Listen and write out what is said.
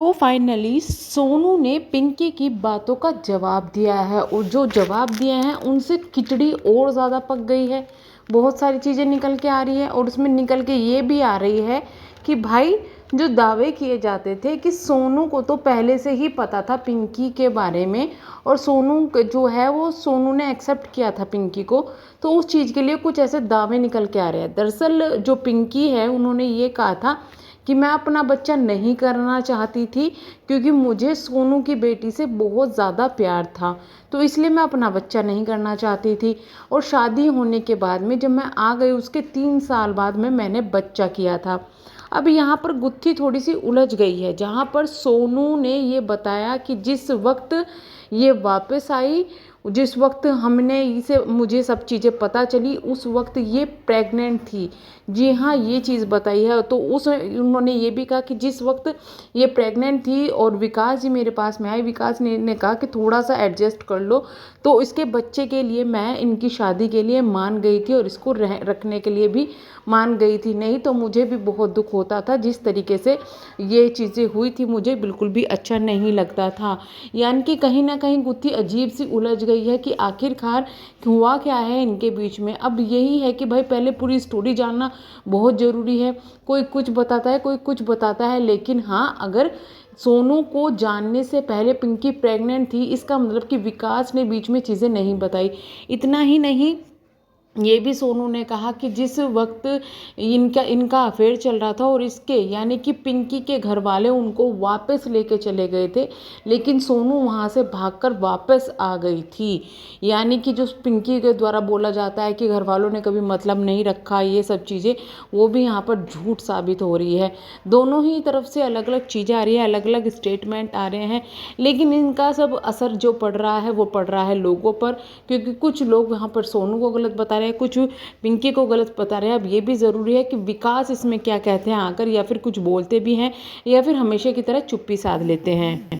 तो फाइनली सोनू ने पिंकी की बातों का जवाब दिया है और जो जवाब दिए हैं उनसे खिचड़ी और ज़्यादा पक गई है। बहुत सारी चीज़ें निकल के आ रही है और उसमें निकल के ये भी आ रही है कि भाई जो दावे किए जाते थे कि सोनू को तो पहले से ही पता था पिंकी के बारे में और सोनू जो है वो सोनू ने एक्सेप्ट किया था पिंकी को, तो उस चीज़ के लिए कुछ ऐसे दावे निकल के आ रहे हैं। दरअसल जो पिंकी है उन्होंने ये कहा था कि मैं अपना बच्चा नहीं करना चाहती थी क्योंकि मुझे सोनू की बेटी से बहुत ज़्यादा प्यार था, तो इसलिए मैं अपना बच्चा नहीं करना चाहती थी। और शादी होने के बाद में जब मैं आ गई उसके 3 साल बाद में मैंने बच्चा किया था। अब यहाँ पर गुत्थी थोड़ी सी उलझ गई है, जहाँ पर सोनू ने ये बताया कि जिस वक्त ये वापस आई, जिस वक्त हमने इसे मुझे सब चीज़ें पता चली उस वक्त ये प्रेग्नेंट थी। जी हाँ, ये चीज़ बताई है। तो उस उन्होंने ये भी कहा कि जिस वक्त ये प्रेग्नेंट थी और विकास जी मेरे पास में आए, विकास ने कहा कि थोड़ा सा एडजस्ट कर लो, तो इसके बच्चे के लिए मैं इनकी शादी के लिए मान गई थी और इसको रखने के लिए भी मान गई थी। नहीं तो मुझे भी बहुत दुख होता था, जिस तरीके से ये चीज़ें हुई थी मुझे बिल्कुल भी अच्छा नहीं लगता था। यानी कि कहीं ना कहीं गुत्थी अजीब सी उलझ गई है कि आखिरकार हुआ क्या है इनके बीच में। अब यही है कि भाई पहले पूरी स्टोरी जानना बहुत ज़रूरी है। कोई कुछ बताता है, कोई कुछ बताता है, लेकिन हाँ, अगर सोनू को जानने से पहले पिंकी प्रेग्नेंट थी इसका मतलब कि विकास ने बीच में चीज़ें नहीं बताई। इतना ही नहीं, ये भी सोनू ने कहा कि जिस वक्त इनका अफेयर चल रहा था और इसके यानी कि पिंकी के घर वाले उनको वापस लेके चले गए थे, लेकिन सोनू वहाँ से भागकर वापस आ गई थी। यानी कि जो पिंकी के द्वारा बोला जाता है कि घर वालों ने कभी मतलब नहीं रखा, ये सब चीज़ें वो भी यहाँ पर झूठ साबित हो रही है। दोनों ही तरफ से अलग अलग चीज़ें आ रही है, अलग अलग स्टेटमेंट आ रहे हैं, लेकिन इनका सब असर जो पड़ रहा है वो पड़ रहा है लोगों पर, क्योंकि कुछ लोग यहाँ पर सोनू को गलत बता रहे हैं, कुछ पिंकी को गलत बता रहे हैं। अब ये भी ज़रूरी है कि विकास इसमें क्या कहते हैं आकर, या फिर कुछ बोलते भी हैं या फिर हमेशा की तरह चुप्पी साध लेते हैं।